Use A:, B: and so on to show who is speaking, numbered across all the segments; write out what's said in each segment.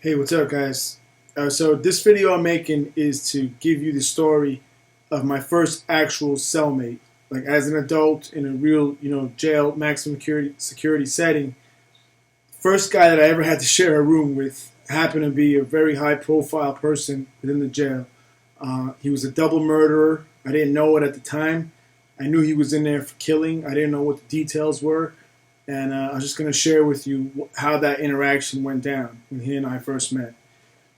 A: Hey, what's up, guys? So this video I'm making is to give you the story of my first actual cellmate. Like as an adult in a real, jail maximum security setting. First guy that I ever had to share a room with happened to be a very high-profile person within the jail. He was a double murderer. I didn't know it at the time. I knew he was in there for killing. I didn't know what the details were. And I was just going to share with you how that interaction went down when he and I first met.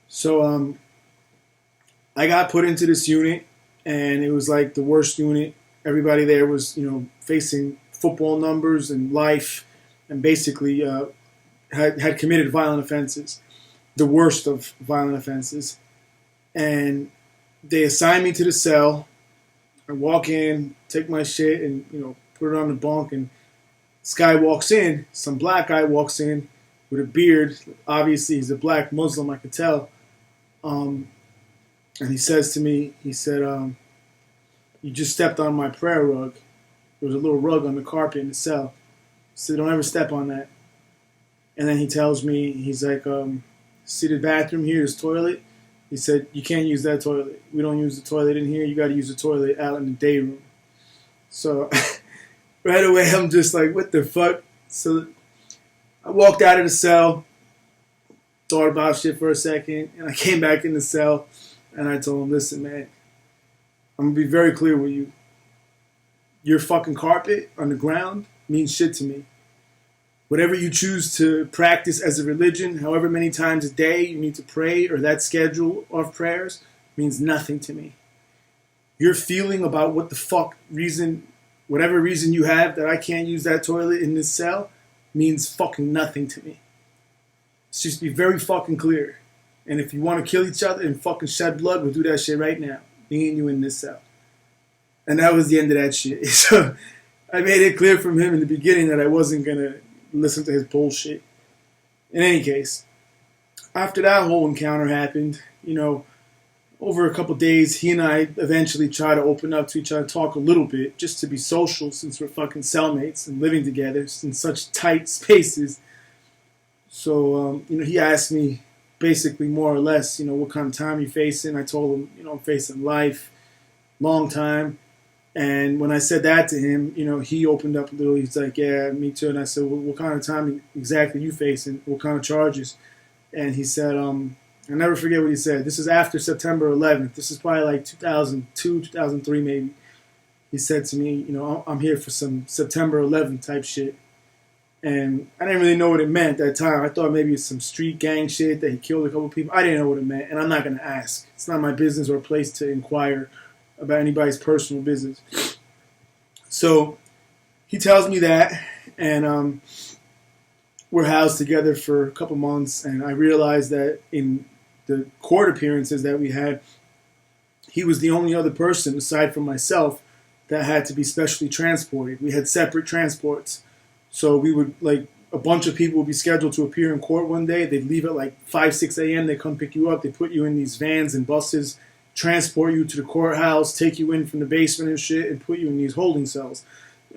A: So I got put into this unit, and it was like the worst unit. Everybody there was, facing football numbers and life, and basically had committed violent offenses, the worst of violent offenses. And they assigned me to the cell. I walk in, take my shit, and put it on the bunk, and this guy walks in, some black guy walks in with a beard. Obviously, he's a black Muslim, I could tell. And he says to me, he said, you just stepped on my prayer rug. There was a little rug on the carpet in the cell. He said, don't ever step on that. And then he tells me, he's like, see the bathroom here, this toilet? He said, you can't use that toilet. We don't use the toilet in here. You got to use the toilet out in the day room. So right away, I'm just like, what the fuck? So I walked out of the cell, thought about shit for a second, and I came back in the cell, and I told him, listen, man, I'm going to be very clear with you. Your fucking carpet on the ground means shit to me. Whatever you choose to practice as a religion, however many times a day you need to pray, or that schedule of prayers, means nothing to me. Your feeling about what the fuck reason, whatever reason you have that I can't use that toilet in this cell, means fucking nothing to me. Let's just be very fucking clear. And if you want to kill each other and fucking shed blood, we'll do that shit right now. Me and you in this cell. And that was the end of that shit. So I made it clear from him in the beginning that I wasn't going to listen to his bullshit. In any case, after that whole encounter happened, over a couple days, he and I eventually tried to open up to each other, talk a little bit, just to be social since we're fucking cellmates and living together in such tight spaces. So, he asked me basically more or less, what kind of time you facing. I told him, I'm facing life, long time. And when I said that to him, he opened up a little. He's like, yeah, me too. And I said, well, what kind of time exactly you facing? What kind of charges? And he said, I'll never forget what he said. This is after September 11th. This is probably like 2002, 2003 maybe. He said to me, I'm here for some September 11th type shit. And I didn't really know what it meant at that time. I thought maybe it's some street gang shit that he killed a couple people. I didn't know what it meant, and I'm not going to ask. It's not my business or place to inquire about anybody's personal business. So he tells me that, and we're housed together for a couple months, and I realized that in the court appearances that we had, he was the only other person, aside from myself, that had to be specially transported. We had separate transports. So we would, a bunch of people would be scheduled to appear in court one day. They'd leave at 5, 6 a.m. They come pick you up. They put you in these vans and buses, transport you to the courthouse, take you in from the basement and shit, and put you in these holding cells.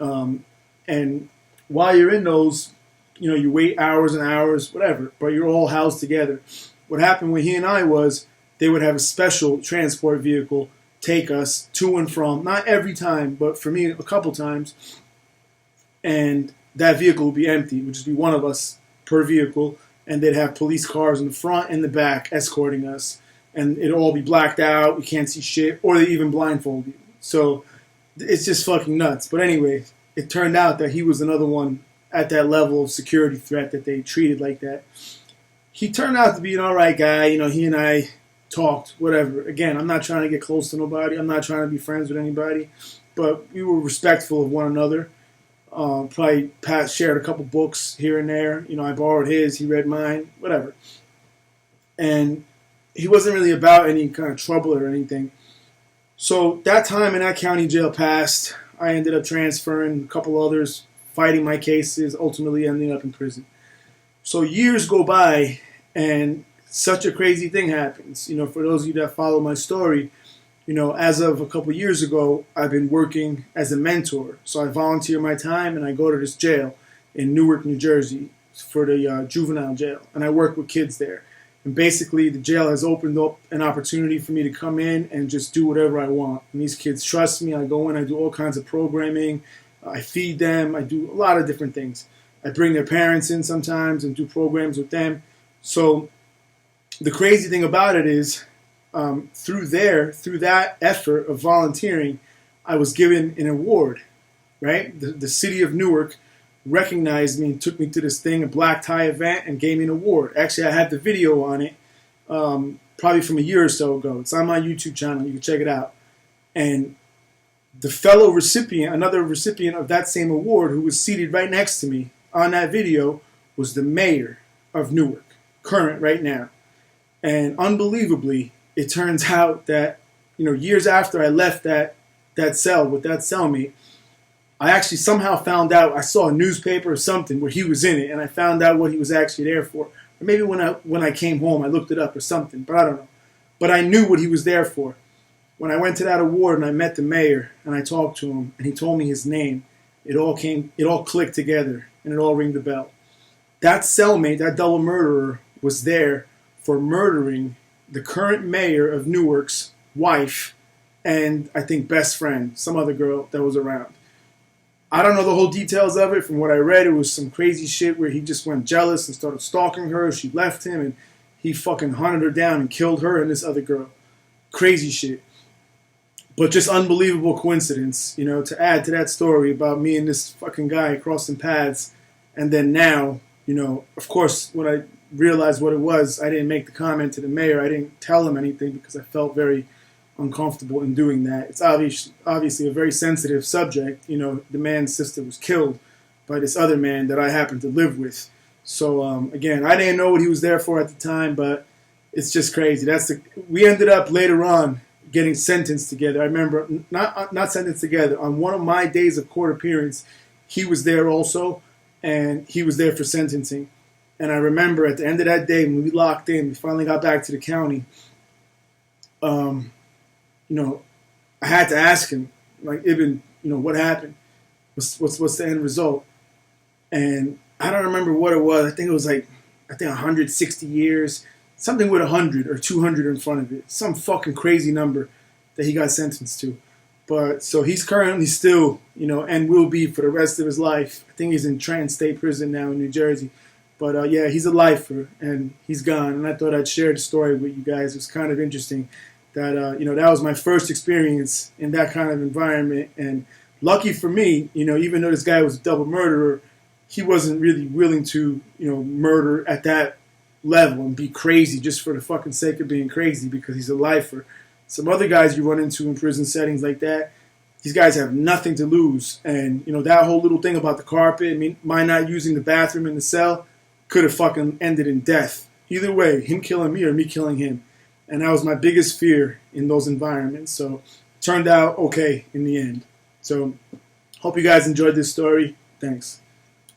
A: And while you're in those, you wait hours and hours, whatever, but you're all housed together. What happened with he and I was they would have a special transport vehicle take us to and from, not every time, but for me a couple times, and that vehicle would be empty. It would just be one of us per vehicle, and they'd have police cars in the front and the back escorting us, and it'd all be blacked out. We can't see shit, or they even blindfold you. So it's just fucking nuts. But anyway, it turned out that he was another one at that level of security threat that they treated like that. He turned out to be an all right guy. He and I talked, whatever. Again, I'm not trying to get close to nobody. I'm not trying to be friends with anybody, but we were respectful of one another. Probably shared a couple books here and there. I borrowed his, he read mine, whatever. And he wasn't really about any kind of trouble or anything. So that time in that county jail passed. I ended up transferring, a couple others, fighting my cases, ultimately ending up in prison. So years go by, and such a crazy thing happens. For those of you that follow my story, as of a couple years ago, I've been working as a mentor. So I volunteer my time, and I go to this jail in Newark, New Jersey for the juvenile jail. And I work with kids there. And basically, the jail has opened up an opportunity for me to come in and just do whatever I want. And these kids trust me. I go in, I do all kinds of programming. I feed them. I do a lot of different things. I bring their parents in sometimes and do programs with them. So the crazy thing about it is, through that effort of volunteering, I was given an award, right? The city of Newark recognized me and took me to this thing, a black tie event, and gave me an award. Actually, I had the video on it, probably from a year or so ago. It's on my YouTube channel. You can check it out. And the fellow recipient, another recipient of that same award, who was seated right next to me on that video, was the mayor of Newark, current right now. And unbelievably, it turns out that, years after I left that cell with that cellmate, I actually somehow found out, I saw a newspaper or something where he was in it, and I found out what he was actually there for. Or maybe when I came home, I looked it up or something, but I don't know. But I knew what he was there for. When I went to that award and I met the mayor and I talked to him and he told me his name, it all clicked together and it all rang the bell. That cellmate, that double murderer, was there for murdering the current mayor of Newark's wife and I think best friend, some other girl that was around. I don't know the whole details of it. From what I read, it was some crazy shit where he just went jealous and started stalking her. She left him and he fucking hunted her down and killed her and this other girl. Crazy shit. But just unbelievable coincidence, to add to that story about me and this fucking guy crossing paths. And then now, of course, when I realized what it was, I didn't make the comment to the mayor. I didn't tell him anything because I felt very uncomfortable in doing that. It's obviously a very sensitive subject. The man's sister was killed by this other man that I happened to live with. So again, I didn't know what he was there for at the time, but it's just crazy. We ended up later on getting sentenced together. I remember not sentenced together. On one of my days of court appearance, he was there also, and he was there for sentencing. And I remember at the end of that day when we locked in, we finally got back to the county. I had to ask him, like, Ibn, what happened? What's the end result? And I don't remember what it was. I think it was 160 years, something with 100 or 200 in front of it, some fucking crazy number that he got sentenced to. But so he's currently still, and will be for the rest of his life. I think he's in Trenton State Prison now in New Jersey. But yeah, he's a lifer and he's gone. And I thought I'd share the story with you guys. It was kind of interesting. That that was my first experience in that kind of environment, and lucky for me, even though this guy was a double murderer, he wasn't really willing to, murder at that level and be crazy just for the fucking sake of being crazy because he's a lifer. Some other guys you run into in prison settings like that, these guys have nothing to lose, and that whole little thing about the carpet, my not using the bathroom in the cell, could have fucking ended in death. Either way, him killing me or me killing him. And that was my biggest fear in those environments. So it turned out okay in the end. So hope you guys enjoyed this story. Thanks.